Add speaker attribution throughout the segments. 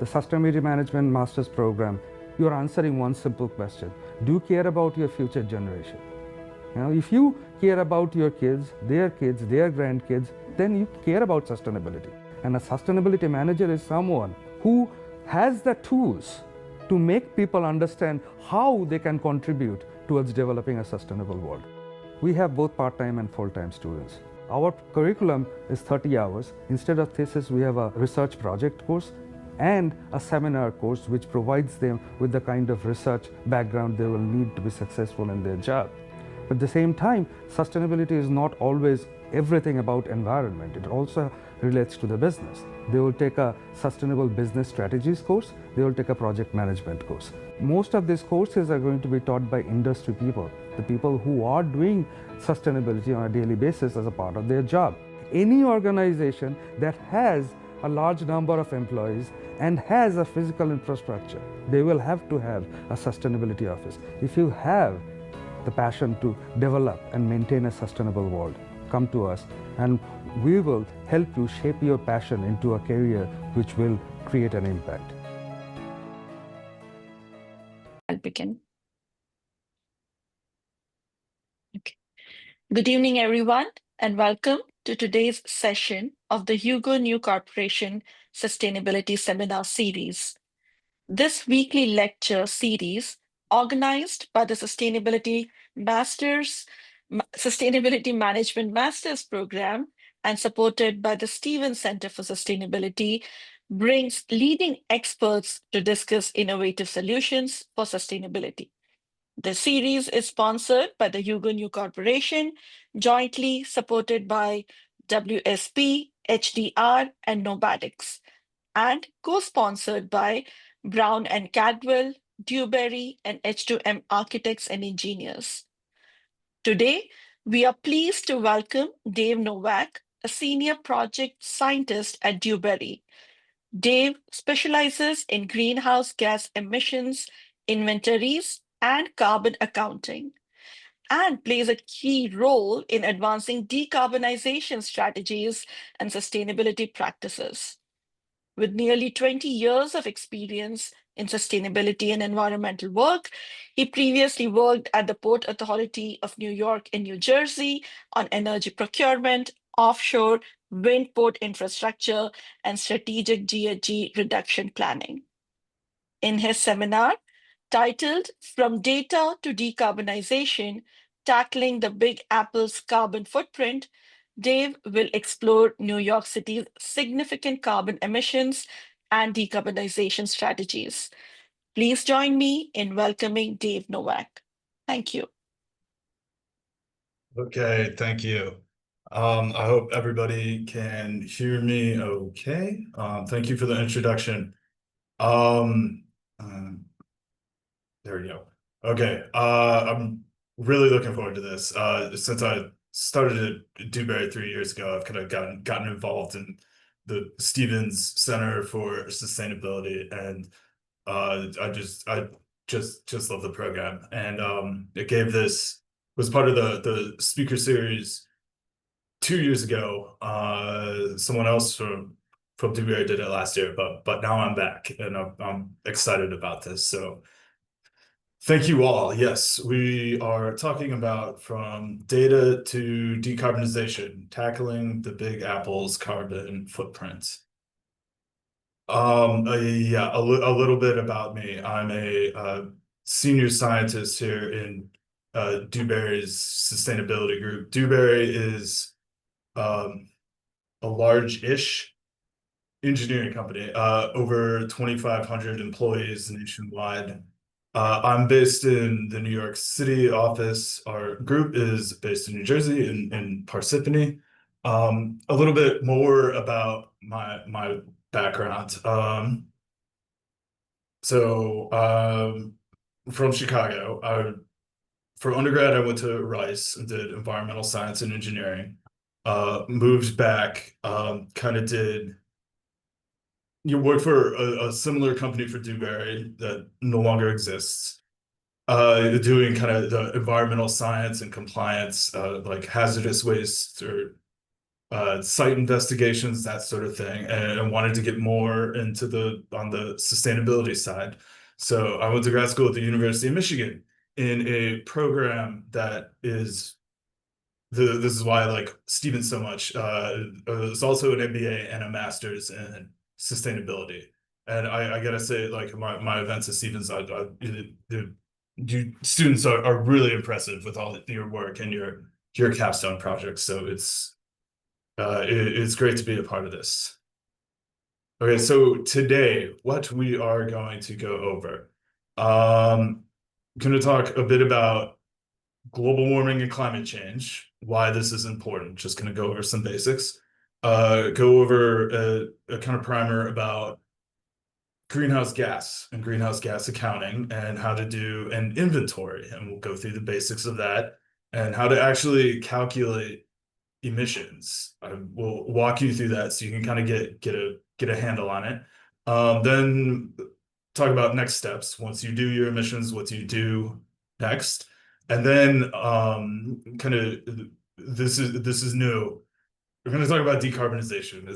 Speaker 1: the Sustainability Management Master's Program, you're answering one simple question. Do you care about your future generation? If you care about your kids, their grandkids, then you care about sustainability. And a sustainability manager is someone who has the tools to make people understand how they can contribute towards developing a sustainable world. We have both part-time and full-time students. Our curriculum is 30 hours. Instead of thesis, we have a research project course and a seminar course which provides them with the kind of research background they will need to be successful in their job. But at the same time, sustainability is not always everything about environment. It also relates to the business. They will take a sustainable business strategies course. They will take a project management course. Most of these courses are going to be taught by industry people, the people who are doing sustainability on a daily basis as a part of their job. Any organization that has a large number of employees and has a physical infrastructure, they will have to have a sustainability office. If you have the passion to develop and maintain a sustainable world, come to us and we will help you shape your passion into a career which will create an impact.
Speaker 2: I'll begin. Okay. Good evening, everyone, and welcome to today's session of the Hugo New Corporation Sustainability Seminar Series. This weekly lecture series, organized by the Sustainability Management Masters Program and supported by the Stevens Center for Sustainability, brings leading experts to discuss innovative solutions for sustainability. The series is sponsored by the Hugo New Corporation, jointly supported by WSP, HDR, and Novatics, and co-sponsored by Brown and Cadwell, Dewberry, and H2M Architects and Engineers. Today, we are pleased to welcome Dave Nowak, a senior project scientist at Dewberry. Dave specializes in greenhouse gas emissions, inventories, and carbon accounting, and plays a key role in advancing decarbonization strategies and sustainability practices. With nearly 20 years of experience in sustainability and environmental work, he previously worked at the Port Authority of New York and New Jersey on energy procurement, offshore wind port infrastructure, and strategic GHG reduction planning. In his seminar, titled From Data to Decarbonization, Tackling the Big Apple's Carbon Footprint, Dave will explore New York City's significant carbon emissions and decarbonization strategies. Please join me in welcoming Dave Nowak. Thank you.
Speaker 3: Okay, thank you. I hope everybody can hear me okay. Thank you for the introduction. There we go. Okay, I'm really looking forward to this. Since I started at Dewberry 3 years ago, I've kind of gotten involved in the Stevens Center for Sustainability, and I just love the program. And it was part of the speaker series 2 years ago. Someone else from Dewberry did it last year, but now I'm back and I'm excited about this. So thank you all. Yes, we are talking about from data to decarbonization, tackling the Big Apple's carbon footprint. Yeah, a little bit about me. I'm a senior scientist here in Dewberry's sustainability group. Dewberry is a large-ish engineering company, over 2,500 employees nationwide. I'm based in the New York City office. Our group is based in New Jersey, in Parsippany. A little bit more about my background. From Chicago. For undergrad, I went to Rice and did environmental science and engineering. Moved back, kind of did. You work for a similar company for Dewberry that no longer exists, doing kind of the environmental science and compliance, like hazardous waste or site investigations, that sort of thing, and wanted to get more into on the sustainability side. So I went to grad school at the University of Michigan in a program that is this is why I like Steven so much. It's also an MBA and a master's in sustainability. And I gotta say, like my events at Stevens, you students are really impressive with all your work and your capstone projects. So it's great to be a part of this. Okay, so today, what we are going to go over, I'm going to talk a bit about global warming and climate change, why this is important. Just going to go over some basics. Go over a kind of primer about greenhouse gas and greenhouse gas accounting and how to do an inventory. And we'll go through the basics of that and how to actually calculate emissions. I will walk you through that so you can kind of get a handle on it. Then talk about next steps. Once you do your emissions, what do you do next? And then kind of this is new. We're going to talk about decarbonization.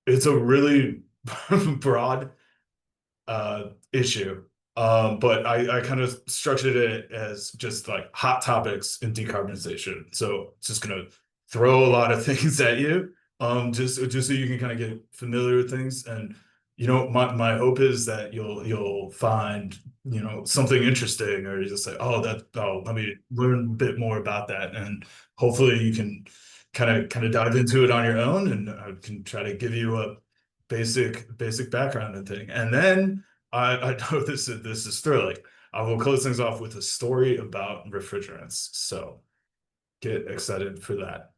Speaker 3: It's a really broad issue. But I kind of structured it as just like hot topics in decarbonization. So it's just gonna throw a lot of things at you, just so you can kind of get familiar with things. And my hope is that you'll find something interesting, or you just say, oh, let me learn a bit more about that, and hopefully you can kind of dive into it on your own, and I can try to give you a basic background and thing, and then. I know this is thrilling. I will close things off with a story about refrigerants. So get excited for that.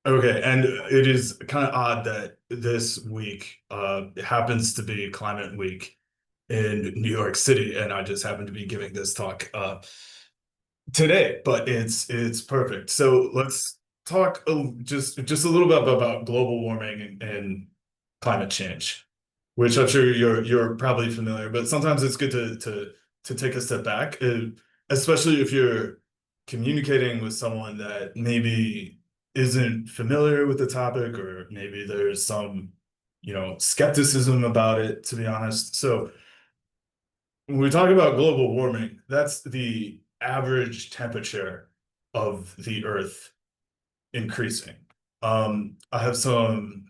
Speaker 3: Okay, and it is kind of odd that this week happens to be Climate Week in New York City, and I just happen to be giving this talk today, but it's perfect. So let's talk just a little bit about global warming and climate change, which I'm sure you're probably familiar, but sometimes it's good to take a step back, especially if you're communicating with someone that maybe isn't familiar with the topic, or maybe there's some, skepticism about it, to be honest. So when we talk about global warming, that's the average temperature of the Earth increasing. I have some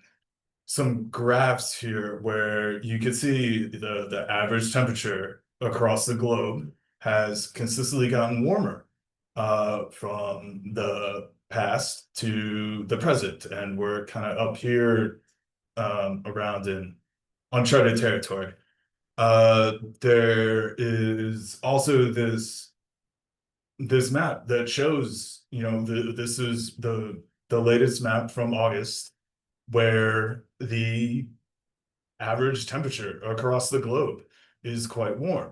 Speaker 3: graphs here where you can see the average temperature across the globe has consistently gotten warmer from the past to the present, and we're kind of up here around in uncharted territory. There is also this map that shows, this is the latest map from August, where the average temperature across the globe is quite warm.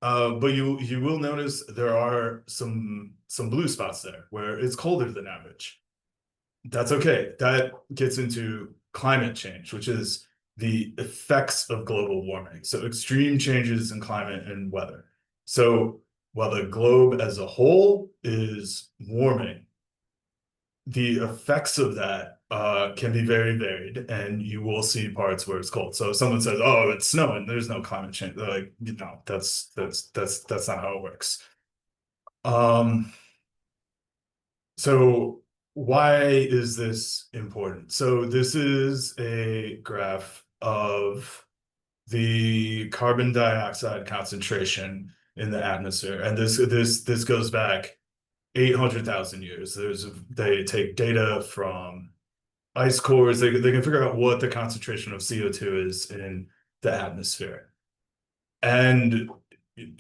Speaker 3: But you will notice there are some blue spots there where it's colder than average. That's okay. That gets into climate change, which is the effects of global warming. So extreme changes in climate and weather. So while the globe as a whole is warming, the effects of that can be very varied, and you will see parts where it's cold. So if someone says, "Oh, it's snowing," there's no climate change. They're like, that's not how it works. So why is this important? So this is a graph of the carbon dioxide concentration in the atmosphere, and this goes back 800,000 years. They take data from ice cores. They can figure out what the concentration of CO2 is in the atmosphere. And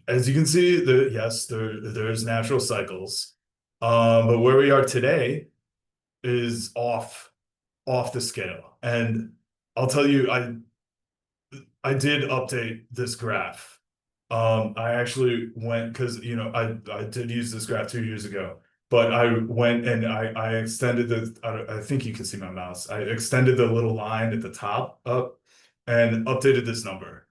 Speaker 3: as you can see, yes, there's natural cycles. But where we are today is off the scale. And I'll tell you, I did update this graph. I actually went, because I did use this graph 2 years ago, but I went and I extended I think you can see my mouse. I extended the little line at the top up and updated this number,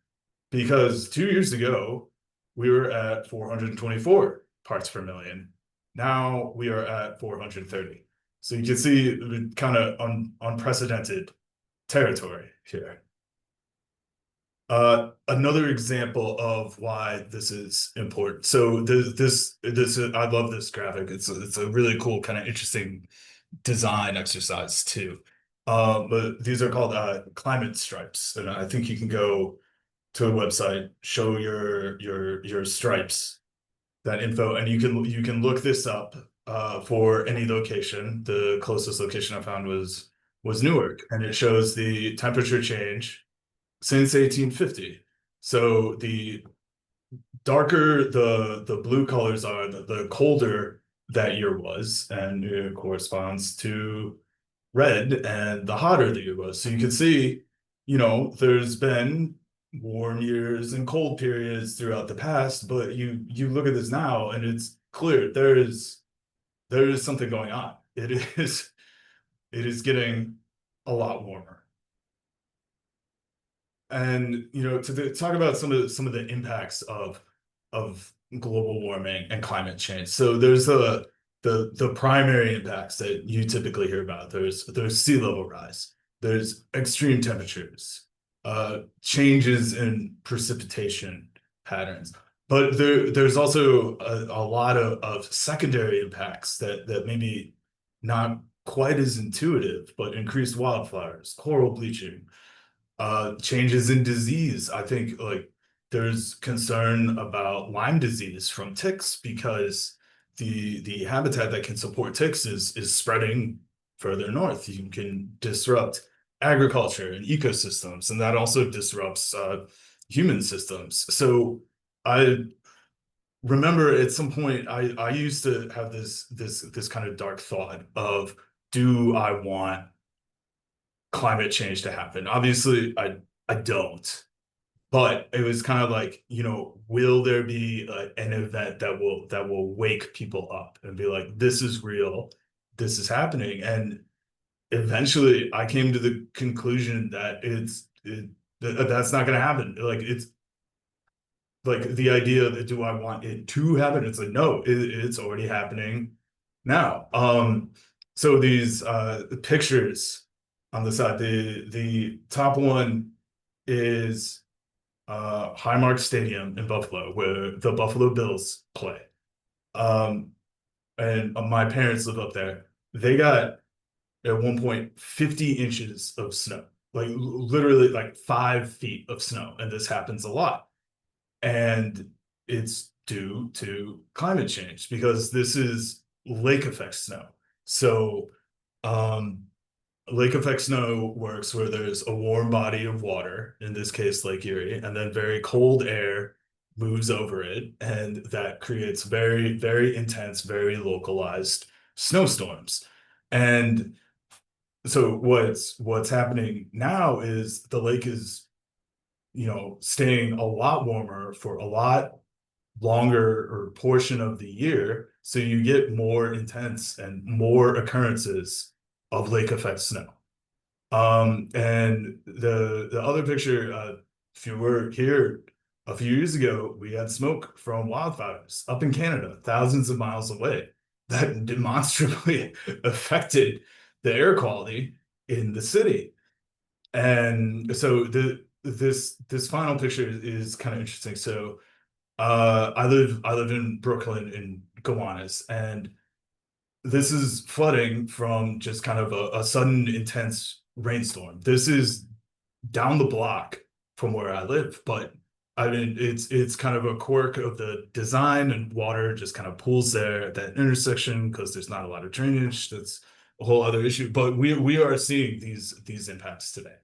Speaker 3: because 2 years ago we were at 424 parts per million. Now we are at 430. So you can see kind of unprecedented territory here. Another example of why this is important. So I love this graphic. It's a really cool, kind of interesting design exercise too. But these are called climate stripes, and I think you can go to a website, show your stripes, that info, and you can look this up for any location. The closest location I found was Newark, and it shows the temperature change since 1850. So the darker the blue colors are, the colder that year was, and it corresponds to red, and the hotter the year was. So you can see, there's been warm years and cold periods throughout the past, but you look at this now and it's clear there is something going on. It is getting a lot warmer. And to talk about some of the impacts of global warming and climate change. So there's the primary impacts that you typically hear about. There's sea level rise, there's extreme temperatures, changes in precipitation patterns, but there's also a lot of secondary impacts that maybe not quite as intuitive, but increased wildfires, coral bleaching, changes in disease. I think like there's concern about Lyme disease from ticks, because the habitat that can support ticks is spreading further north. You can disrupt agriculture and ecosystems, and that also disrupts human systems. So I remember at some point I used to have this kind of dark thought of, do I want climate change to happen? Obviously, I don't. But it was kind of like, will there be an event that will wake people up and be like, this is real, this is happening? And eventually I came to the conclusion that that's not going to happen. Like, it's like the idea that, do I want it to happen? It's like, no, it's already happening now. So these pictures on the side, the top one is Highmark Stadium in Buffalo, where the Buffalo Bills play. And my parents live up there. They got at one point 50 inches of snow, like literally like 5 feet of snow, and this happens a lot. And it's due to climate change, because this is lake effect snow. So lake effect snow works where there's a warm body of water, in this case Lake Erie, and then very cold air moves over it, and that creates very, very intense, very localized snowstorms. And so what's happening now is the lake is staying a lot warmer for a lot longer or portion of the year, so you get more intense and more occurrences of lake effect snow. And the other picture, if you were here a few years ago, we had smoke from wildfires up in Canada, thousands of miles away, that demonstrably affected the air quality in the city. And so this final picture is kind of interesting. So I live in Brooklyn in Gowanus, and this is flooding from just kind of a sudden intense rainstorm. This is down the block from where I live, but I mean it's kind of a quirk of the design, and water just kind of pools there at that intersection because there's not a lot of drainage. That's a whole other issue, but we are seeing these impacts today.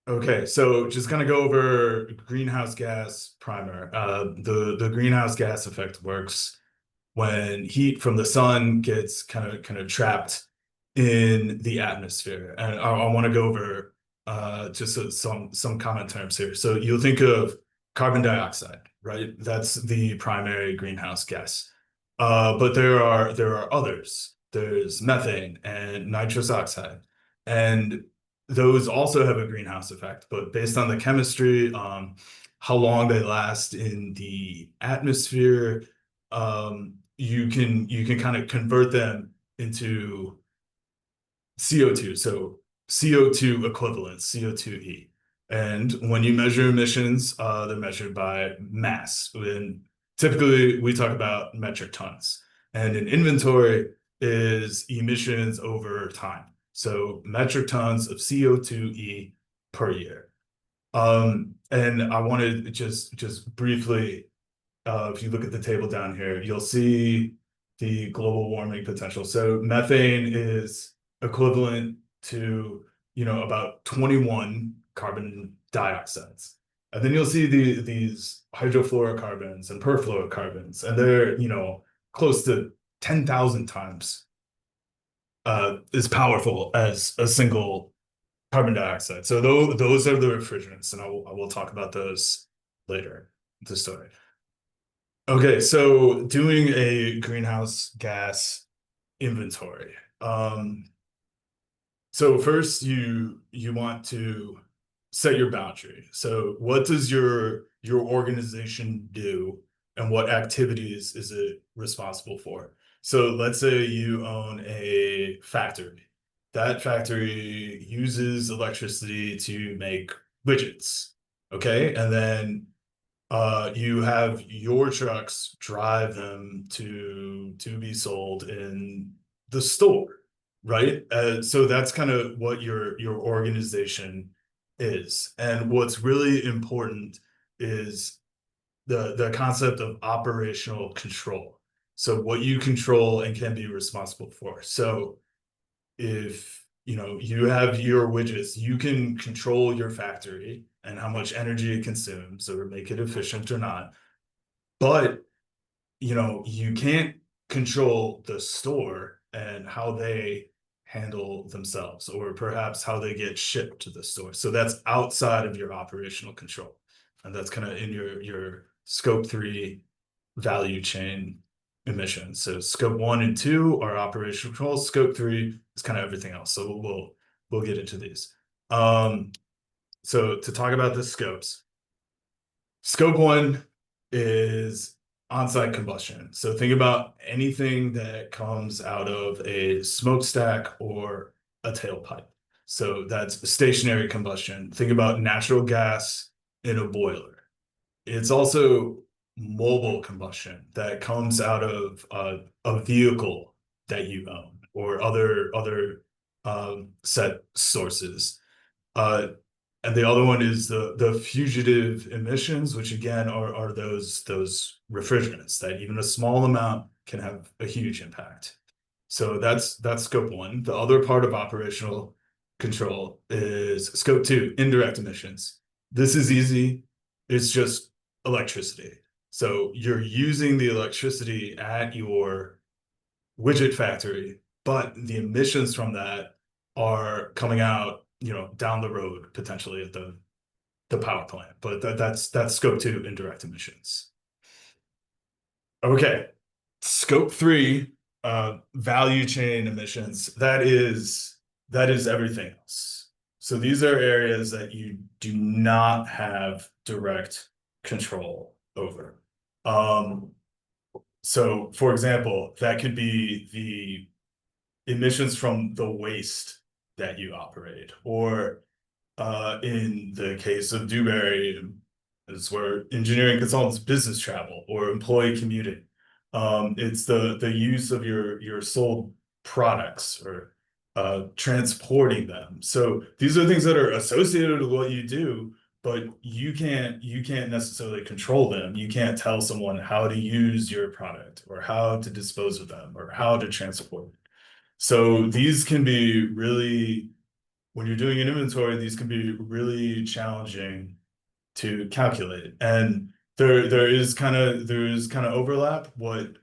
Speaker 3: Okay, so just gonna go over greenhouse gas primer. The greenhouse gas effect works when heat from the sun gets kind of trapped in the atmosphere. And I want to go over just some common terms here. So you'll think of carbon dioxide, right? That's the primary greenhouse gas. But there are others. There's methane and nitrous oxide, and those also have a greenhouse effect, but based on the chemistry, how long they last in the atmosphere, you can kind of convert them into CO2. So CO2 equivalents, CO₂e. And when you measure emissions, they're measured by mass. And typically we talk about metric tons. And an inventory is emissions over time. So metric tons of CO₂e per year. And I wanted to just briefly, if you look at the table down here, you'll see the global warming potential. So methane is equivalent to, about 21 carbon dioxides. And then you'll see these hydrofluorocarbons and perfluorocarbons, and they're, close to 10,000 times as powerful as a single carbon dioxide. So those are the refrigerants, and I will talk about those later in the story. Okay, so doing a greenhouse gas inventory. So first you want to set your boundary. So what does your organization do, and what activities is it responsible for? So let's say you own a factory. That factory uses electricity to make widgets. Okay, and then you have your trucks drive them to be sold in the store, right? So that's kind of what your organization is. And what's really important is the concept of operational control. So what you control and can be responsible for. So if you have your widgets, you can control your factory and how much energy it consumes, or make it efficient or not. But you can't control the store and how they handle themselves, or perhaps how they get shipped to the store. So that's outside of your operational control, and that's kind of in your scope 3 value chain emissions. So scope 1 and 2 are operational control. Scope 3 is kind of everything else. So we'll get into these. So to talk about the scopes, scope 1 is on-site combustion. So think about anything that comes out of a smokestack or a tailpipe. So that's stationary combustion. Think about natural gas in a boiler. It's also mobile combustion that comes out of a vehicle that you own, or other set sources. And the other one is the fugitive emissions, which again are those refrigerants that even a small amount can have a huge impact. So that's scope 1. The other part of operational control is scope 2, indirect emissions. This is easy. It's just electricity. So you're using the electricity at your widget factory, but the emissions from that are coming out, down the road, potentially at the power plant. But that's scope 2, indirect emissions. Okay, scope 3, value chain emissions. That is everything else. So these are areas that you do not have direct control over. So for example, that could be the emissions from the waste that you operate, or in the case of Dewberry, is where engineering consultants business travel or employee commuting. It's the use of your sold products, or transporting them. So these are things that are associated with what you do, but you can't necessarily control them. You can't tell someone how to use your product, or how to dispose of them, or how to transport it. So these can be really, when you're doing an inventory, these can be really challenging to calculate. And there is kind of overlap. What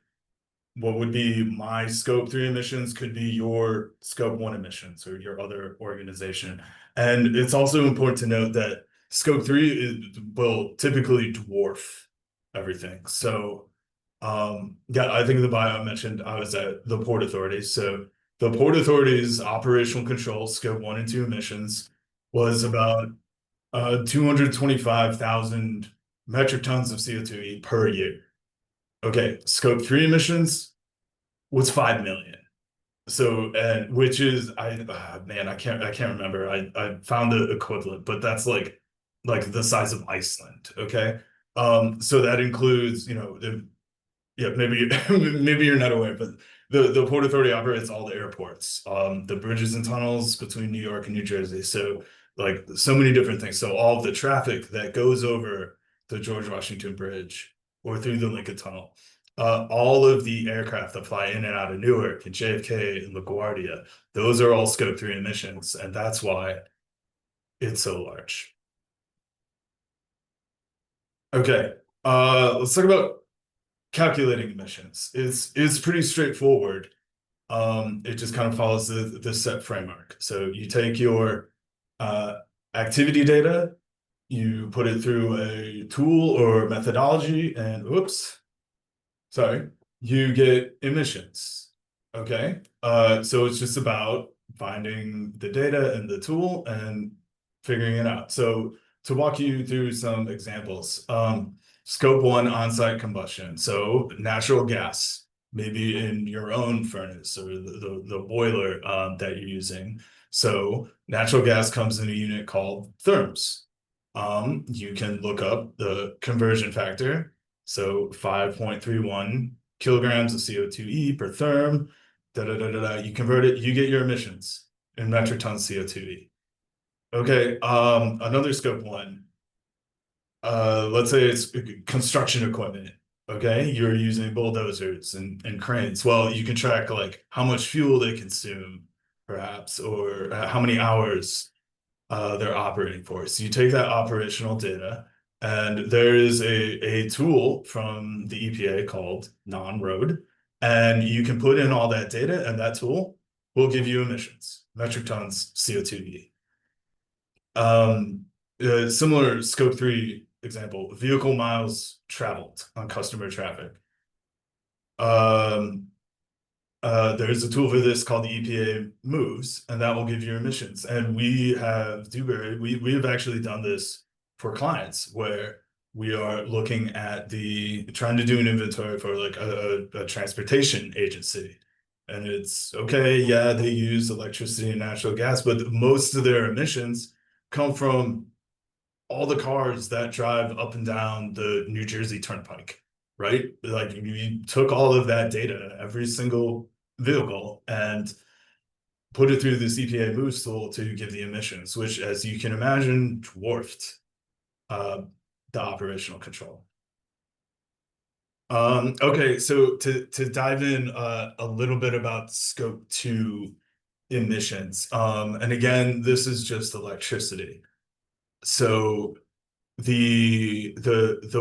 Speaker 3: would be my scope 3 emissions could be your scope 1 emissions, or your other organization. And it's also important to note that scope 3 will typically dwarf everything. So yeah, I think the bio I mentioned, I was at the Port Authority. So the Port Authority's operational control, scope 1 and 2 emissions, was about 225,000 metric tons of CO₂e per year. Okay, scope 3 emissions was 5 million. So, and which is, man, I can't remember. I found the equivalent, but that's like the size of Iceland. Okay. So that includes, yeah, maybe maybe you're not aware, but the Port Authority operates all the airports, the bridges and tunnels between New York and New Jersey. So like so many different things. So all of the traffic that goes over the George Washington Bridge or through the Lincoln Tunnel, all of the aircraft that fly in and out of Newark and JFK and LaGuardia, those are all Scope 3 emissions, and that's why it's so large. Okay, let's talk about calculating emissions. It's pretty straightforward. It just kind of follows the set framework. So you take your activity data, you put it through a tool or methodology, and you get emissions. Okay. So it's just about finding the data and the tool and figuring it out. So to walk you through some examples, scope 1 on-site combustion. So natural gas, maybe in your own furnace or the boiler that you're using. So natural gas comes in a unit called therms. You can look up the conversion factor. So 5.31 kilograms of CO₂e per therm. You convert it, you get your emissions in metric tons CO₂e. Okay, another scope 1. Let's say it's construction equipment. Okay, you're using bulldozers and cranes. Well, you can track like how much fuel they consume, perhaps, or how many hours they're operating for. So you take that operational data, and there is a tool from the EPA called non-road, and you can put in all that data, and that tool will give you emissions, metric tons CO₂e. Similar scope 3 example, vehicle miles traveled on customer traffic. There's a tool for this called the EPA Moves, and that will give you emissions. And we have Dewberry, we have actually done this for clients where we are looking at trying to do an inventory for like a transportation agency. And it's okay, yeah, they use electricity and natural gas, but most of their emissions come from all the cars that drive up and down the New Jersey Turnpike, right? Like you took all of that data, every single vehicle, and put it through this EPA Moves tool to give the emissions, which, as you can imagine, dwarfed the operational control. Okay, so to dive in a little bit about scope 2 emissions, and again, this is just electricity. So the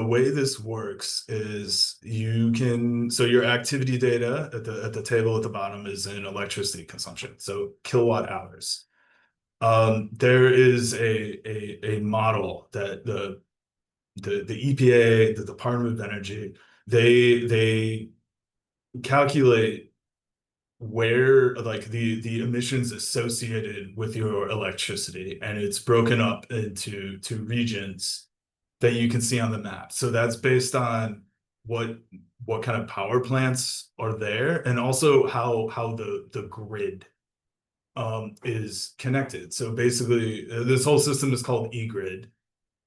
Speaker 3: way this works is so your activity data at the table at the bottom is in electricity consumption, so kilowatt hours. There is a model that the EPA, the Department of Energy, they calculate where like the emissions associated with your electricity, and it's broken up into regions that you can see on the map. So that's based on what kind of power plants are there, and also how the grid is connected. So basically, this whole system is called eGrid,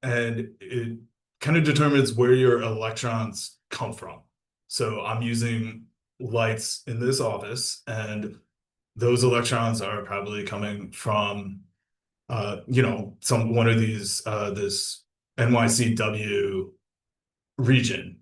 Speaker 3: and it kind of determines where your electrons come from. So I'm using lights in this office, and those electrons are probably coming from one of these this NYCW region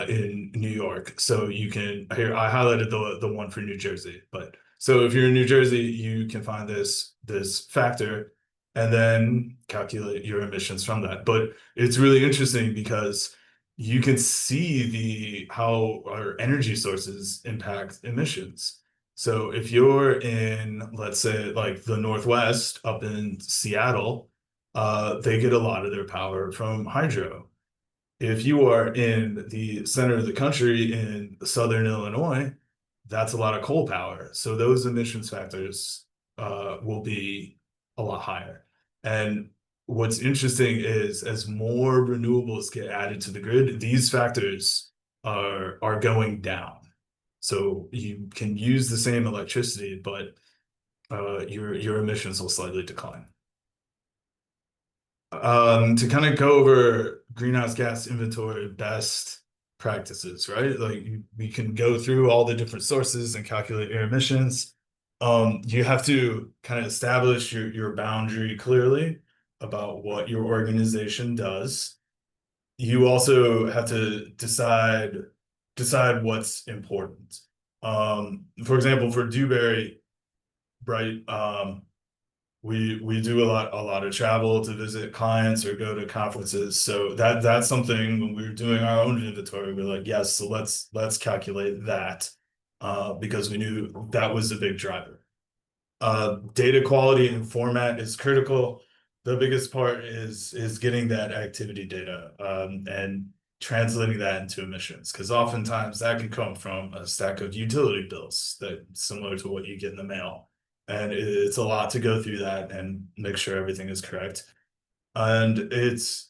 Speaker 3: in New York. So you can, here I highlighted the one for New Jersey, but so if you're in New Jersey, you can find this factor and then calculate your emissions from that. But it's really interesting because you can see how our energy sources impact emissions. So if you're in, let's say, like the Northwest up in Seattle, they get a lot of their power from hydro. If you are in the center of the country in Southern Illinois, that's a lot of coal power. So those emissions factors will be a lot higher. And what's interesting is as more renewables get added to the grid, these factors are going down. So you can use the same electricity, but your emissions will slightly decline. To kind of go over greenhouse gas inventory best practices, right? Like we can go through all the different sources and calculate your emissions. You have to kind of establish your boundary clearly about what your organization does. You also have to decide what's important. For example, for Dewberry, right? We do a lot of travel to visit clients or go to conferences. So that's something when we were doing our own inventory, we're like, yes, so let's calculate that because we knew that was a big driver. Data quality and format is critical. The biggest part is getting that activity data and translating that into emissions, because oftentimes that can come from a stack of utility bills that similar to what you get in the mail. And it's a lot to go through that and make sure everything is correct. And it's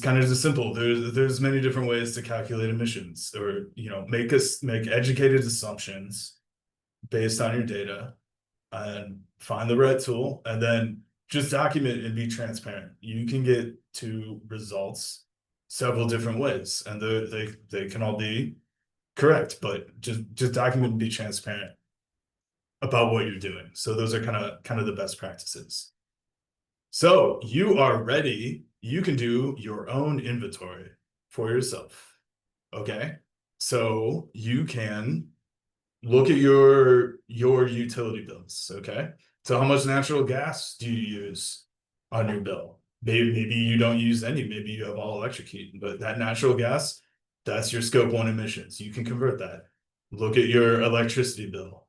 Speaker 3: kind of just simple. There's many different ways to calculate emissions, or make educated assumptions based on your data and find the right tool, and then just document and be transparent. You can get to results several different ways, and they can all be correct, but just document and be transparent about what you're doing. So those are kind of the best practices. So you are ready. You can do your own inventory for yourself. Okay. So you can look at your utility bills. Okay. So how much natural gas do you use on your bill? Maybe you don't use any, maybe you have all electric heat, but that natural gas, that's your scope 1 emissions. You can convert that. Look at your electricity bill.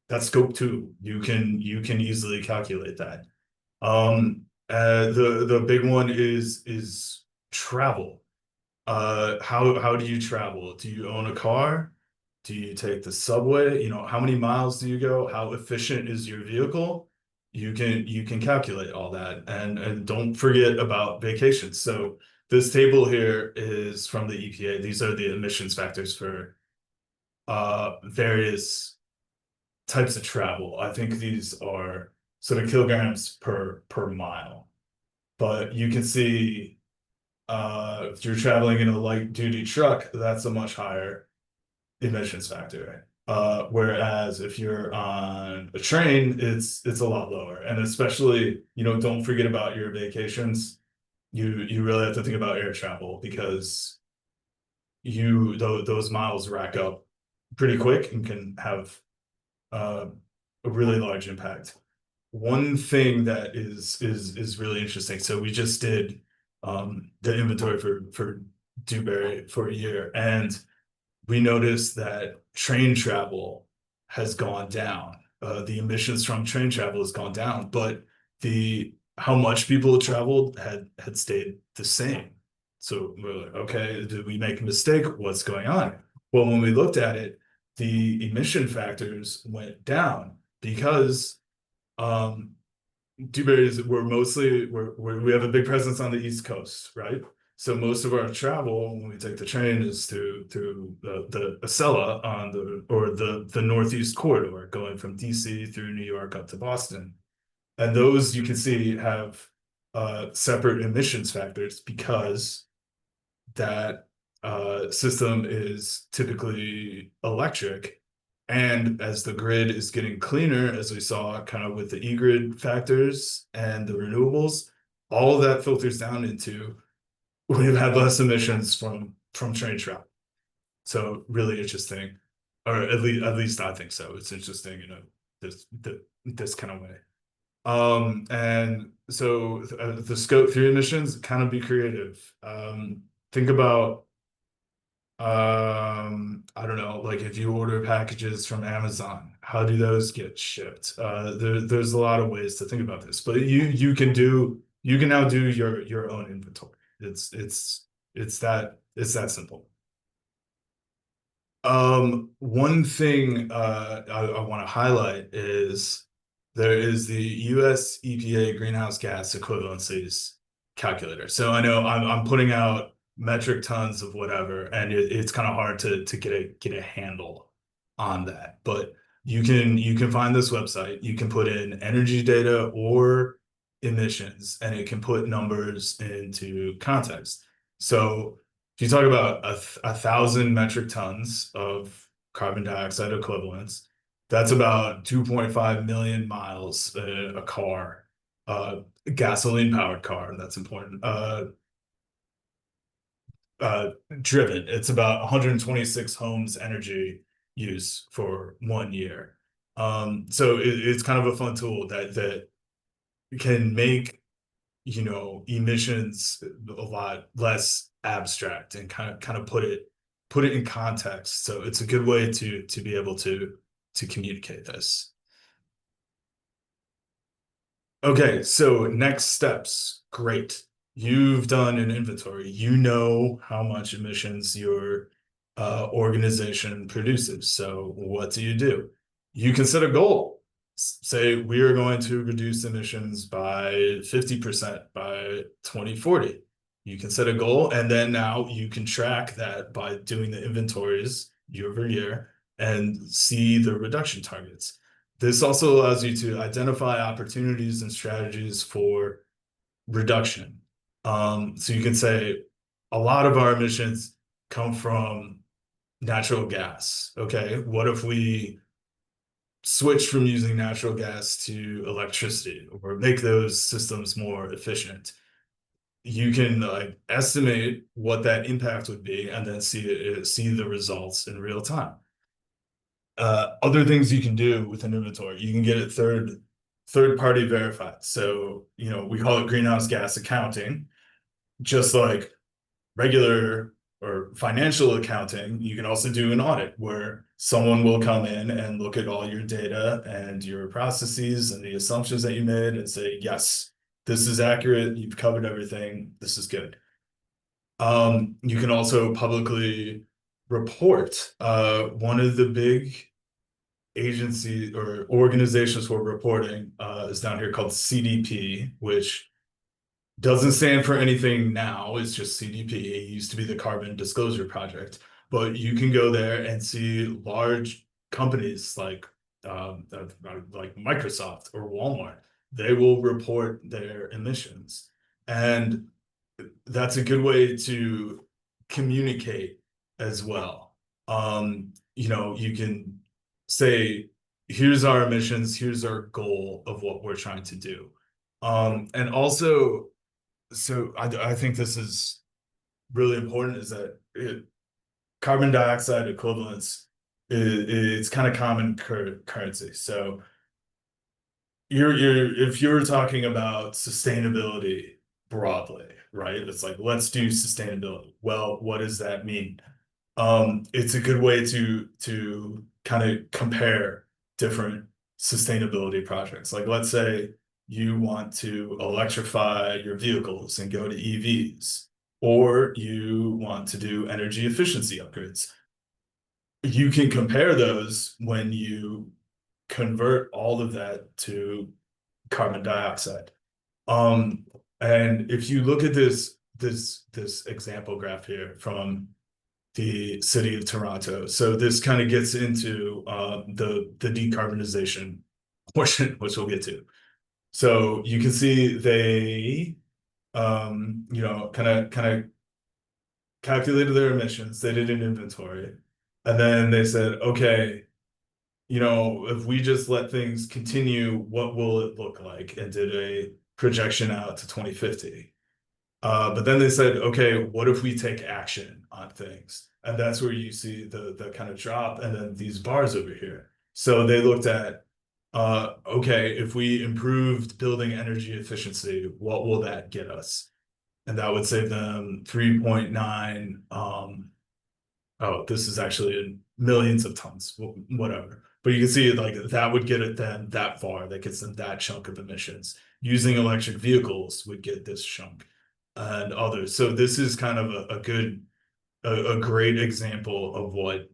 Speaker 3: That's scope 2. You can easily calculate that. The big one is travel. How do you travel? Do you own a car? Do you take the subway? How many miles do you go? How efficient is your vehicle? You can calculate all that, and don't forget about vacations. So this table here is from the EPA. These are the emissions factors for various types of travel. I think these are sort of kilograms per mile, but you can see if you're traveling in a light duty truck, that's a much higher emissions factor. Whereas if you're on a train, it's a lot lower. And especially, don't forget about your vacations. You really have to think about air travel, because those miles rack up pretty quick and can have a really large impact. One thing that is really interesting. So we just did the inventory for Dewberry for a year, and we noticed that train travel has gone down. The emissions from train travel has gone down, but how much people traveled had stayed the same. So we're like, okay, did we make a mistake? What's going on? Well, when we looked at it, the emission factors went down because Dewberry's we have a big presence on the East Coast, right? So most of our travel when we take the train is through the Acela on the Northeast corridor, going from DC through New York up to Boston. And those you can see have separate emissions factors, because that system is typically electric. And as the grid is getting cleaner, as we saw kind of with the e-grid factors and the renewables, all of that filters down into we've had less emissions from train travel. So really interesting, or at least I think so. It's interesting, this kind of way. And so the scope 3 emissions, kind of be creative. Think about I don't know, like if you order packages from Amazon, how do those get shipped? There's a lot of ways to think about this, but you can now do your own inventory. It's that simple. One thing I want to highlight is there is the US EPA greenhouse gas equivalencies calculator. So I know I'm putting out metric tons of whatever, and it's kind of hard to get a handle on that. But you can find this website. You can put in energy data or emissions, and it can put numbers into context. So if you talk about 1,000 metric tons of carbon dioxide equivalents, that's about 2.5 million miles a car, gasoline powered car. That's important. Driven. It's about 126 homes energy use for 1 year. So it's kind of a fun tool that can make, you know, emissions a lot less abstract and kind of put it in context. So it's a good way to be able to communicate this. Okay, so next steps. Great. You've done an inventory. You know how much emissions your organization produces. So what do? You can set a goal. Say we are going to reduce emissions by 50% by 2040. You can set a goal, and then now you can track that by doing the inventories year over year and see the reduction targets. This also allows you to identify opportunities and strategies for reduction. So you can say a lot of our emissions come from natural gas. Okay, what if we switch from using natural gas to electricity or make those systems more efficient? You can like estimate what that impact would be and then see the results in real time. Other things you can do with an inventory, you can get it third party verified. So, you know, we call it greenhouse gas accounting. Just like regular or financial accounting, you can also do an audit where someone will come in and look at all your data and your processes and the assumptions that you made and say, yes, this is accurate. You've covered everything. This is good. You can also publicly report. One of the big agency or organizations for reporting is down here called CDP, which doesn't stand for anything now. It's just CDP. It used to be the Carbon Disclosure Project, but you can go there and see large companies like Microsoft or Walmart. They will report their emissions, and that's a good way to communicate as well. You know, you can say, here's our emissions, here's our goal of what we're trying to do. And also, so I think this is really important, is that carbon dioxide equivalence it's kind of common currency. So if you're talking about sustainability broadly, right? It's like, let's do sustainability. Well, what does that mean? It's a good way to kind of compare different sustainability projects. Like, let's say you want to electrify your vehicles and go to EVs, or you want to do energy efficiency upgrades. You can compare those when you convert all of that to carbon dioxide. And if you look at this example graph here from the city of Toronto, so this kind of gets into the decarbonization portion, which we'll get to. So you can see they, you know, kind of calculated their emissions. They did an inventory, and then they said, okay, you know, if we just let things continue, what will it look like? And did a projection out to 2050. But then they said, okay, what if we take action on things? And that's where you see the kind of drop, and then these bars over here. So they looked at, okay, if we improved building energy efficiency, what will that get us? And that would save them 3.9, oh, this is actually in millions of tons, whatever. But you can see like that would get it then that far, that gets them that chunk of emissions. Using electric vehicles would get this chunk and others. So this is kind of a great example of what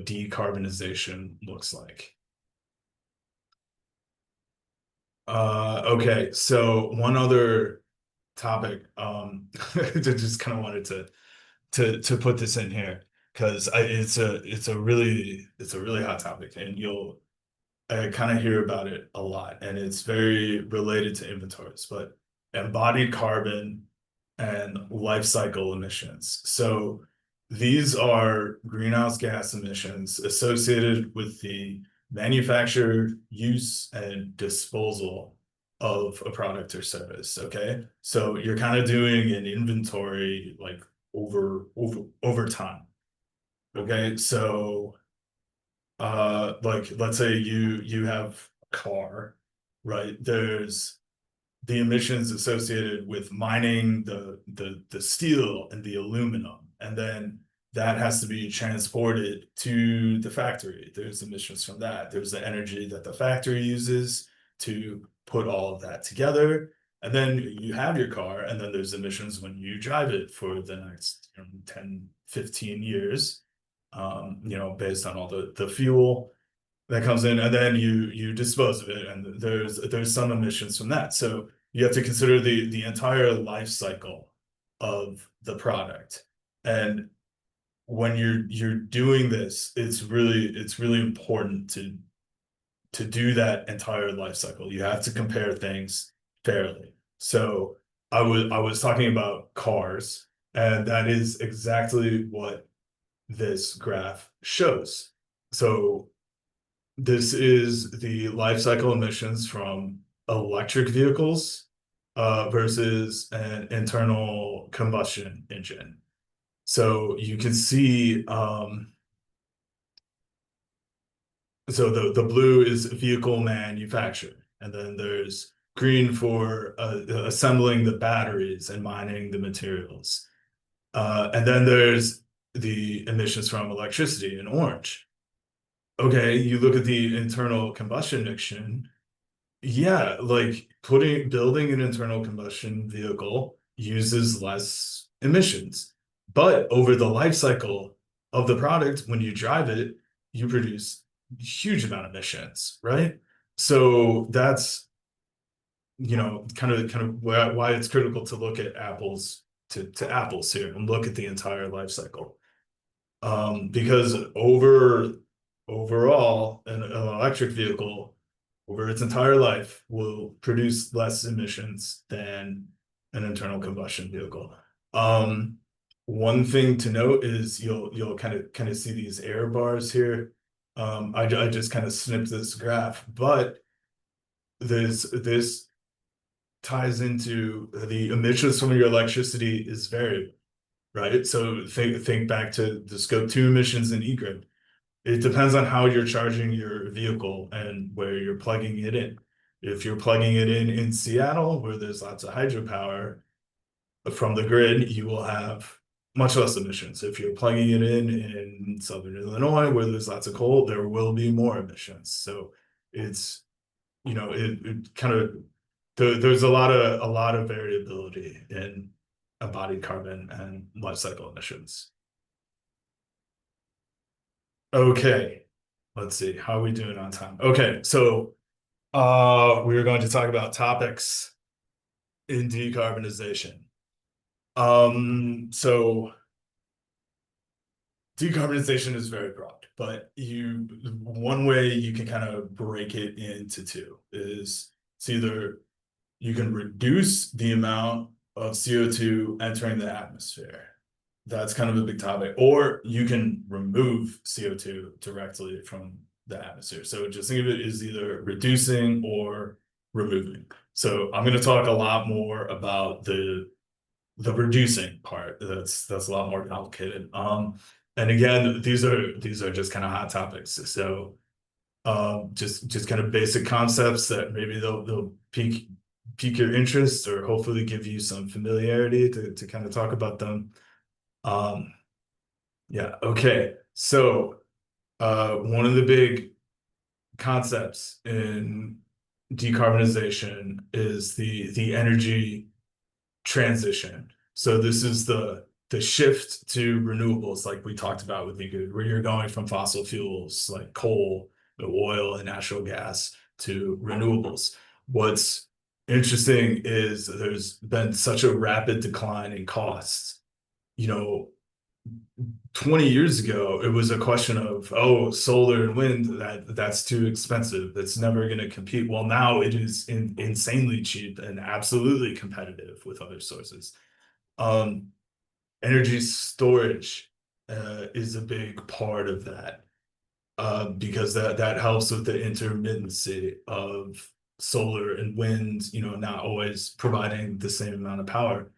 Speaker 3: decarbonization looks like. Okay, so one other topic, I just kind of wanted to put this in here because it's a really hot topic, and I kind of hear about it a lot, and it's very related to inventories, but embodied carbon and life cycle emissions. So these are greenhouse gas emissions associated with the manufacture, use, and disposal of a product or service. Okay, so you're kind of doing an inventory like over time. Okay, so like let's say you have a car, right? There's the emissions associated with mining the steel and the aluminum, and then that has to be transported to the factory. There's emissions from that. There's the energy that the factory uses to put all of that together. And then you have your car, and then there's emissions when you drive it for the next 10, 15 years, based on all the fuel that comes in, and then you dispose of it, and there's some emissions from that. So you have to consider the entire life cycle of the product. And when you're doing this, it's really important to do that entire life cycle. You have to compare things fairly. So I was talking about cars, and that is exactly what this graph shows. So this is the life cycle emissions from electric vehicles versus an internal combustion engine. So you can see, so the blue is vehicle manufacture, and then there's green for assembling the batteries and mining the materials. And then there's the emissions from electricity in orange. Okay, you look at the internal combustion engine. Yeah, like building an internal combustion vehicle uses less emissions. But over the life cycle of the product, when you drive it, you produce a huge amount of emissions, right? So that's, kind of why it's critical to look at apples to apples here and look at the entire life cycle. Because overall, an electric vehicle over its entire life will produce less emissions than an internal combustion vehicle. One thing to note is you'll kind of see these error bars here. I just kind of snipped this graph, but this ties into the emissions from your electricity is variable, right? So think back to the scope 2 emissions in eGrid. It depends on how you're charging your vehicle and where you're plugging it in. If you're plugging it in Seattle, where there's lots of hydropower from the grid, you will have much less emissions. If you're plugging it in Southern Illinois, where there's lots of coal, there will be more emissions. So it's, it kind of, there's a lot of variability in embodied carbon and life cycle emissions. Okay, let's see, how are we doing on time? Okay, so we were going to talk about topics in decarbonization. So decarbonization is very broad, but one way you can kind of break it into two is it's either you can reduce the amount of CO2 entering the atmosphere. That's kind of a big topic. Or you can remove CO2 directly from the atmosphere. So just think of it as either reducing or removing. So I'm going to talk a lot more about the reducing part. That's a lot more complicated. And again, these are just kind of hot topics. So just kind of basic concepts that maybe they'll pique your interest or hopefully give you some familiarity to kind of talk about them. Yeah, okay. So one of the big concepts in decarbonization is the energy transition. So this is the shift to renewables, like we talked about with ENV, where you're going from fossil fuels like coal, oil, and natural gas to renewables. What's interesting is there's been such a rapid decline in costs. 20 years ago, it was a question of, oh, solar and wind, that's too expensive. That's never going to compete. Well, now it is insanely cheap and absolutely competitive with other sources. Um, Energy storage is a big part of that, because that helps with the intermittency of solar and wind, not always providing the same amount of power.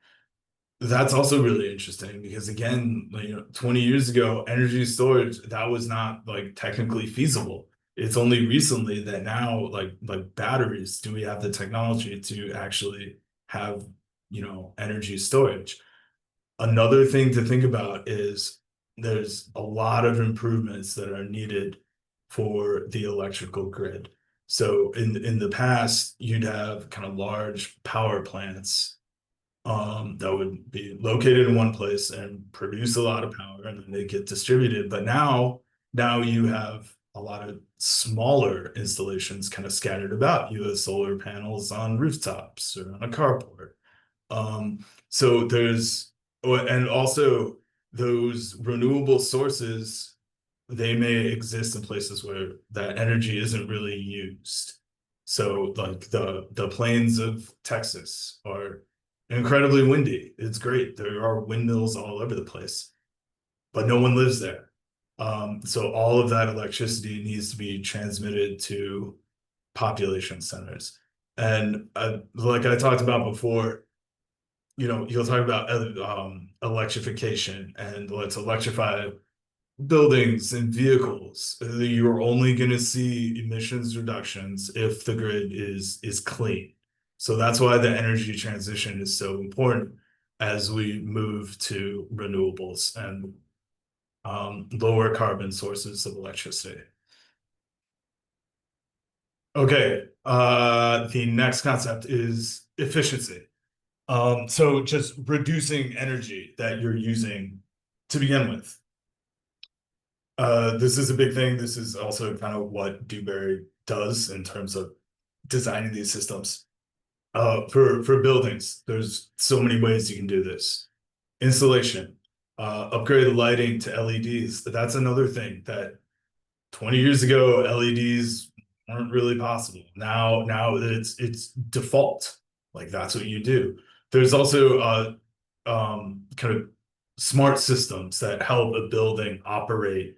Speaker 3: That's also really interesting because, again, 20 years ago, energy storage, that was not like technically feasible. It's only recently that now, like batteries, do we have the technology to actually have, energy storage. Another thing to think about is there's a lot of improvements that are needed for the electrical grid. So in the past, you'd have kind of large power plants that would be located in one place and produce a lot of power, and then they get distributed. But now you have a lot of smaller installations kind of scattered about. You have solar panels on rooftops or on a carport. So there's, and also those renewable sources, they may exist in places where that energy isn't really used. So like the plains of Texas are incredibly windy. It's great. There are windmills all over the place, but no one lives there. So all of that electricity needs to be transmitted to population centers. And like I talked about before, you'll talk about electrification and let's electrify buildings and vehicles. You're only going to see emissions reductions if the grid is clean. So that's why the energy transition is so important as we move to renewables and lower carbon sources of electricity. Okay, the next concept is efficiency. So just reducing energy that you're using to begin with. This is a big thing. This is also kind of what Dewberry does in terms of designing these systems. For buildings, there's so many ways you can do this. Insulation, upgrade the lighting to LEDs. That's another thing that 20 years ago, LEDs weren't really possible. Now it's default. Like that's what you do. There's also kind of smart systems that help a building operate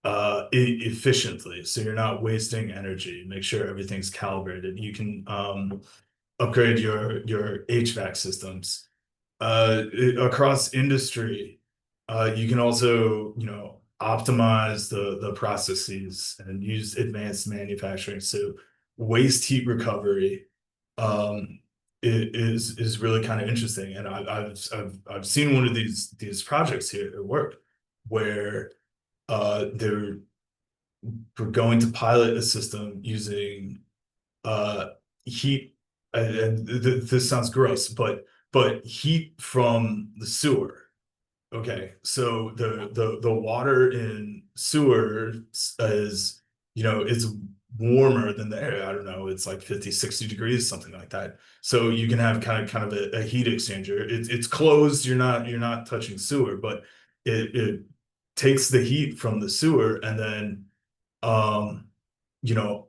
Speaker 3: efficiently, so you're not wasting energy. Make sure everything's calibrated. You can upgrade your HVAC systems across industry. You can also optimize the processes and use advanced manufacturing. So waste heat recovery is really kind of interesting. And I've seen one of these projects here at work where they're going to pilot a system using heat, and this sounds gross, but heat from the sewer. Okay, so the water in sewer is, it's warmer than the air. I don't know, it's like 50, 60 degrees, something like that. So you can have kind of a heat exchanger. It's closed, you're not touching sewer, but it takes the heat from the sewer and then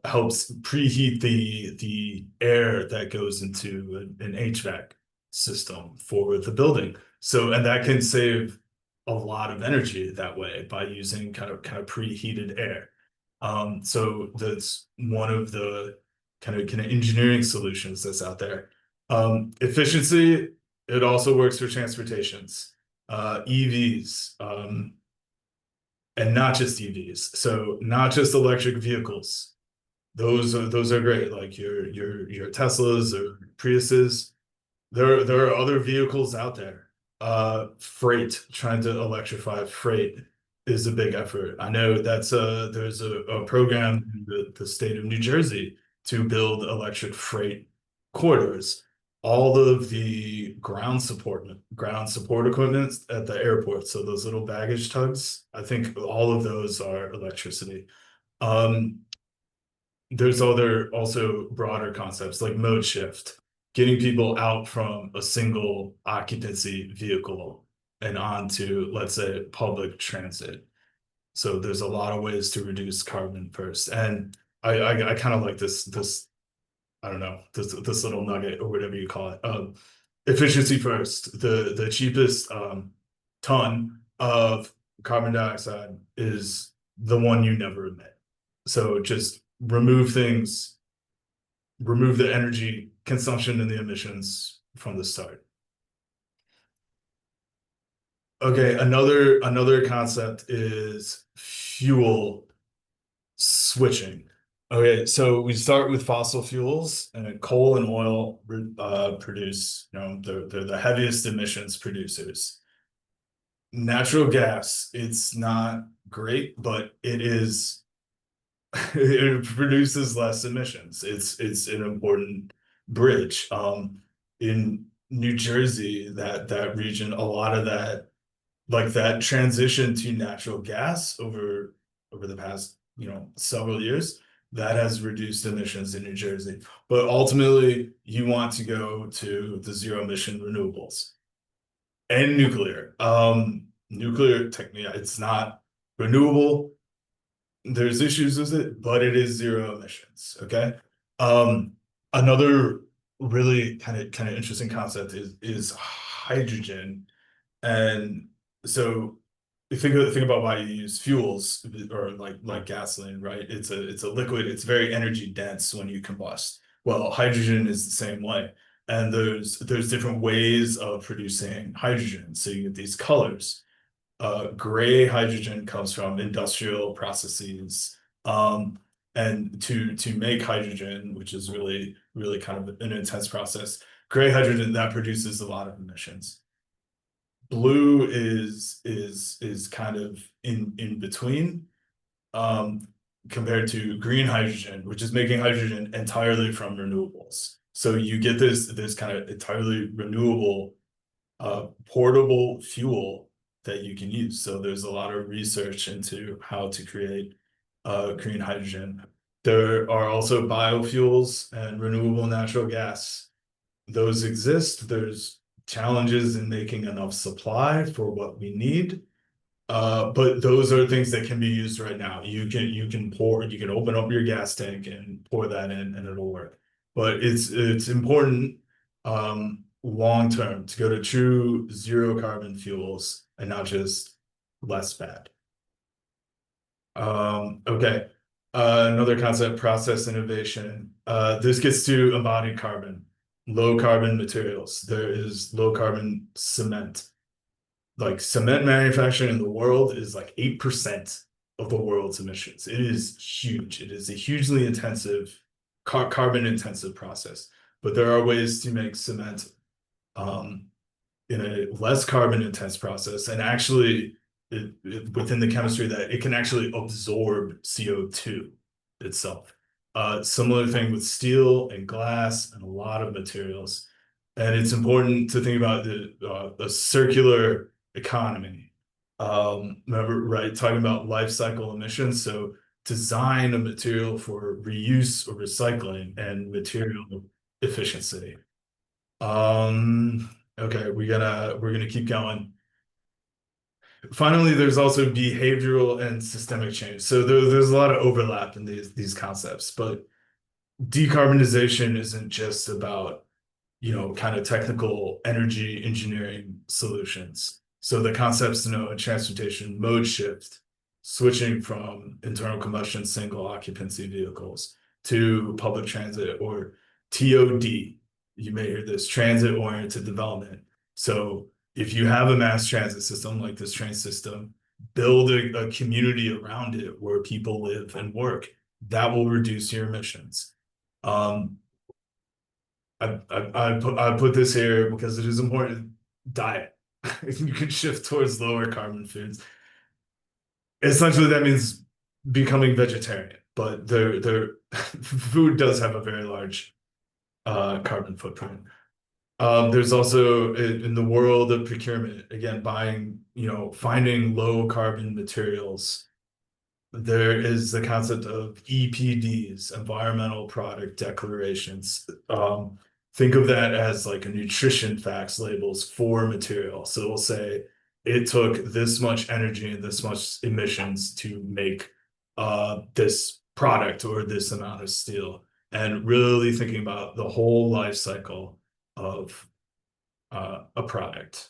Speaker 3: helps preheat the air that goes into an HVAC system for the building. So, and that can save a lot of energy that way by using kind of preheated air. So that's one of the kind of engineering solutions that's out there. Efficiency, it also works for transportations, EVs, and not just EVs. So not just electric vehicles. Those are great, like your Teslas or Priuses. There are other vehicles out there. Freight, trying to electrify freight is a big effort. I know there's a program in the state of New Jersey to build electric freight corridors. All of the ground support equipment at the airport, so those little baggage tugs, I think all of those are electricity. There's also broader concepts like mode shift, getting people out from a single occupancy vehicle and onto, let's say, public transit. So there's a lot of ways to reduce carbon first. And I kind of like this, I don't know, this little nugget or whatever you call it. Efficiency first. The cheapest ton of carbon dioxide is the one you never emit. So just remove things, remove the energy consumption and the emissions from the start. Okay, another concept is fuel switching. Okay, so we start with fossil fuels, and coal and oil produce, they're the heaviest emissions producers. Natural gas, it's not great, but it is it produces less emissions. It's an important bridge. In New Jersey, that region, a lot of that, like that transition to natural gas over the past, several years, that has reduced emissions in New Jersey. But ultimately, you want to go to the zero emission renewables and nuclear. Nuclear technically, it's not renewable. There's issues with it, but it is zero emissions. Okay. Another really kind of interesting concept is hydrogen. And so think about why you use fuels or like gasoline, right? It's a liquid, it's very energy dense when you combust. Well, hydrogen is the same way. And there's different ways of producing hydrogen. So you get these colors. Gray hydrogen comes from industrial processes. And to make hydrogen, which is really, really kind of an intense process, gray hydrogen that produces a lot of emissions. Blue is kind of in between, compared to green hydrogen, which is making hydrogen entirely from renewables. So you get this kind of entirely renewable, portable fuel that you can use. So there's a lot of research into how to create green hydrogen. There are also biofuels and renewable natural gas. Those exist. There's challenges in making enough supply for what we need. But those are things that can be used right now. You can open up your gas tank and pour that in and it'll work. But it's important long term to go to true zero carbon fuels and not just less bad. Okay. Another concept, process innovation. This gets to embodied carbon, low carbon materials. There is low carbon cement. Like cement manufacturing in the world is like 8% of the world's emissions. It is huge. It is a hugely intensive, carbon intensive process. But there are ways to make cement in a less carbon intense process, and actually within the chemistry that it can actually absorb CO2 itself. Similar thing with steel and glass and a lot of materials. And it's important to think about the circular economy. Remember, right, talking about life cycle emissions. So design a material for reuse or recycling and material efficiency. Okay, we're gonna keep going. Finally, there's also behavioral and systemic change. So there's a lot of overlap in these concepts, but decarbonization isn't just about, kind of technical energy engineering solutions. So the concepts to know in transportation, mode shift, switching from internal combustion single occupancy vehicles to public transit, or TOD. You may hear this, transit oriented development. So if you have a mass transit system like this train system, build a community around it where people live and work. That will reduce your emissions. I put this here because it is important. Diet. You can shift towards lower carbon foods. Essentially, that means becoming vegetarian, but food does have a very large carbon footprint. There's also in the world of procurement, again, finding low carbon materials. There is the concept of EPDs, environmental product declarations. Think of that as like a nutrition facts labels for material. So we'll say it took this much energy and this much emissions to make this product or this amount of steel, and really thinking about the whole life cycle of a product.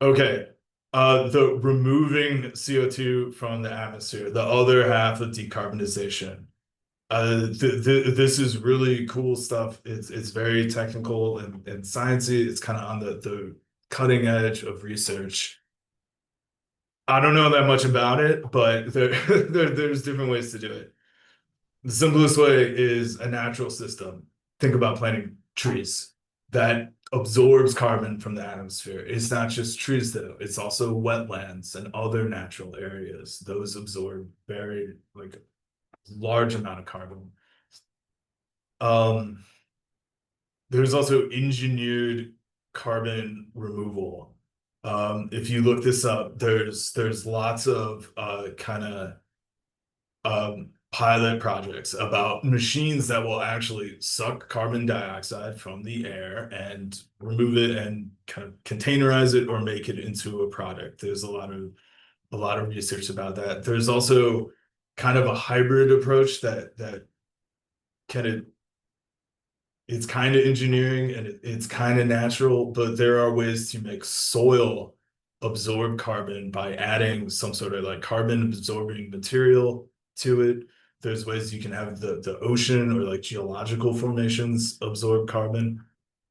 Speaker 3: Okay. The removing CO2 from the atmosphere, the other half of decarbonization. This is really cool stuff. It's very technical and sciencey. It's kind of on the cutting edge of research. I don't know that much about it, but there's different ways to do it. The simplest way is a natural system. Think about planting trees that absorbs carbon from the atmosphere. It's not just trees though, it's also wetlands and other natural areas. Those absorb very large amount of carbon. There's also engineered carbon removal. If you look this up, there's lots of kind of pilot projects about machines that will actually suck carbon dioxide from the air and remove it and kind of containerize it or make it into a product. There's a lot of research about that. There's also kind of a hybrid approach that it's kind of engineering and it's kind of natural, but there are ways to make soil absorb carbon by adding some sort of carbon absorbing material to it. There's ways you can have the ocean or geological formations absorb carbon.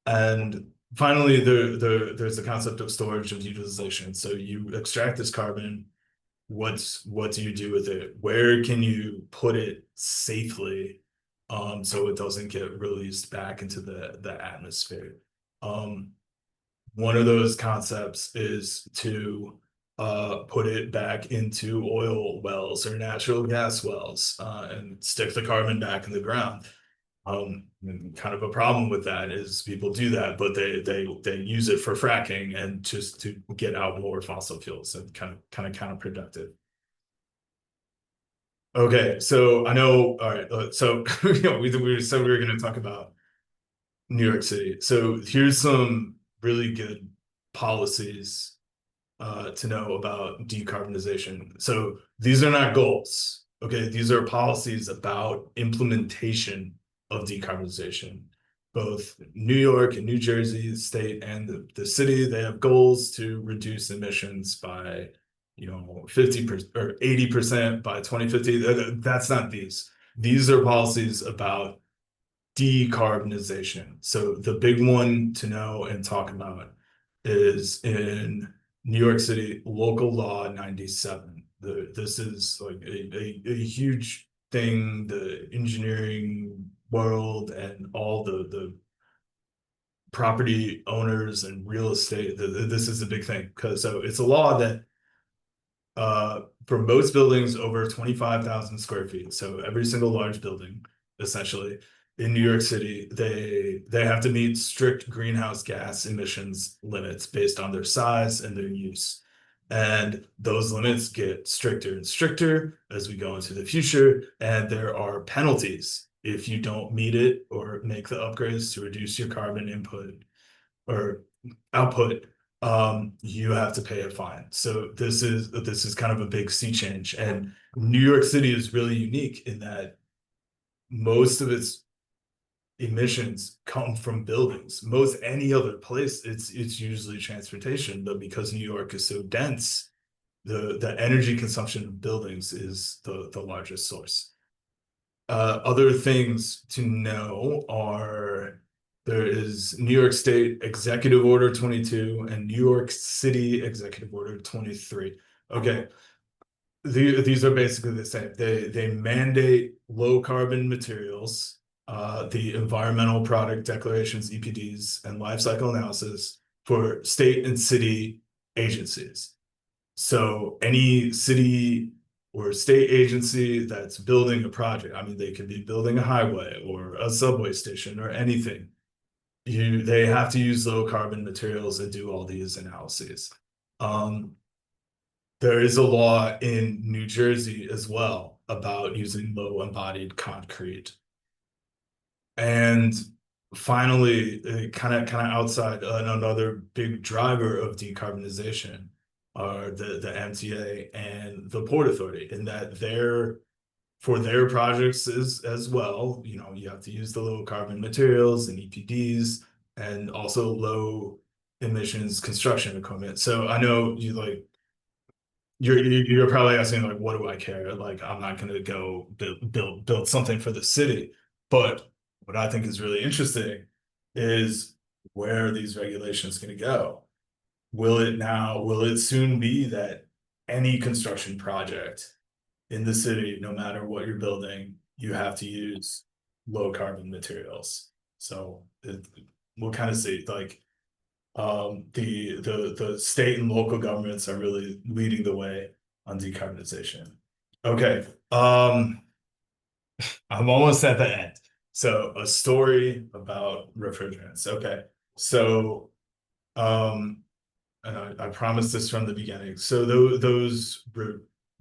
Speaker 3: And finally, there's the concept of storage and utilization. So you extract this carbon, what do you do with it? Where can you put it safely so it doesn't get released back into the atmosphere? One of those concepts is to put it back into oil wells or natural gas wells and stick the carbon back in the ground. And kind of a problem with that is people do that, but they use it for fracking and just to get out more fossil fuels, and kind of counterproductive. Okay, so I know. All right, so we said we were going to talk about New York City. So here's some really good policies to know about decarbonization. So these are not goals. Okay, these are policies about implementation of decarbonization. Both New York and New Jersey, the state and the city, they have goals to reduce emissions by 50% or 80% by 2050. That's not these. These are policies about decarbonization. So the big one to know and talk about is in New York City, Local Law 97. This is a huge thing. The engineering world and all the property owners and real estate, this is a big thing. So it's a law that for most buildings over 25,000 square feet, so every single large building, essentially, in New York City, they have to meet strict greenhouse gas emissions limits based on their size and their use. And those limits get stricter and stricter as we go into the future. And there are penalties if you don't meet it or make the upgrades to reduce your carbon input or output. You have to pay a fine. So this is kind of a big sea change. And New York City is really unique in that most of its emissions come from buildings. Most any other place, it's usually transportation, but because New York is so dense, the energy consumption of buildings is the largest source. Other things to know are there is New York State Executive Order 22 and New York City Executive Order 23. Okay, these are basically the same. They mandate low carbon materials, the environmental product declarations, EPDs, and life cycle analysis for state and city agencies. So any city or state agency that's building a project, I mean, they could be building a highway or a subway station or anything. They have to use low carbon materials and do all these analyses. There is a law in New Jersey as well about using low embodied concrete. And finally, kind of outside, another big driver of decarbonization are the MTA and the Port Authority, in that for their projects as well, you know, you have to use the low carbon materials and EPDs, and also low emissions construction equipment. So I know you like you're probably asking like, what do I care? Like, I'm not going to go build something for the city. But what I think is really interesting is, where are these regulations going to go? Will it soon be that any construction project in the city, no matter what you're building, you have to use low carbon materials? So we'll kind of see, like, the state and local governments are really leading the way on decarbonization. Okay, I'm almost at the end. So, a story about refrigerants. Okay, so and I promised this from the beginning. So those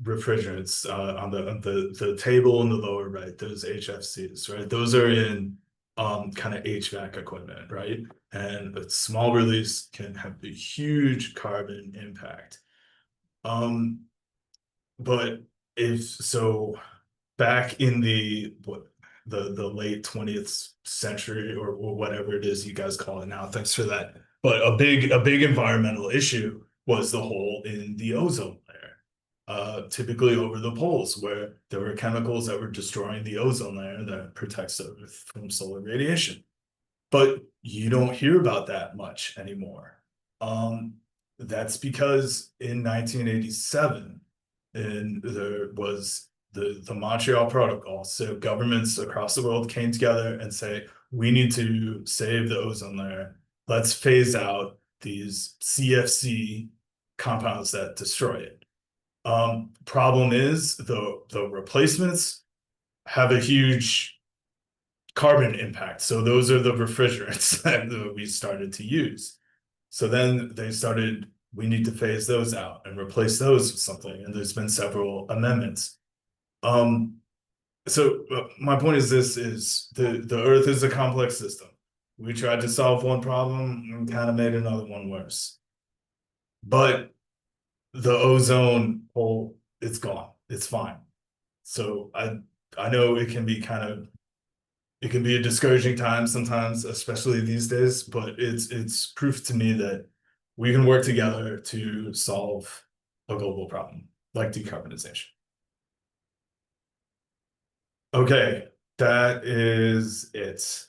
Speaker 3: refrigerants on the table in the lower right, those HFCs, right? Those are in kind of HVAC equipment, right? And a small release can have a huge carbon impact. But if so, back in the late 20th century, or whatever it is you guys call it now, thanks for that. But a big environmental issue was the hole in the ozone layer, typically over the poles, where there were chemicals that were destroying the ozone layer that protects the Earth from solar radiation. But you don't hear about that much anymore. That's because in 1987, and there was the Montreal Protocol. So governments across the world came together and say, we need to save the ozone layer. Let's phase out these CFC compounds that destroy it. Problem is, the replacements have a huge carbon impact. So those are the refrigerants that we started to use. So then they started, we need to phase those out and replace those with something. And there's been several amendments. So my point is, this is the Earth is a complex system. We tried to solve one problem and kind of made another one worse. But the ozone hole, it's gone. It's fine. So I know it can be a discouraging time sometimes, especially these days, but it's proof to me that we can work together to solve a global problem like decarbonization. Okay, that is it.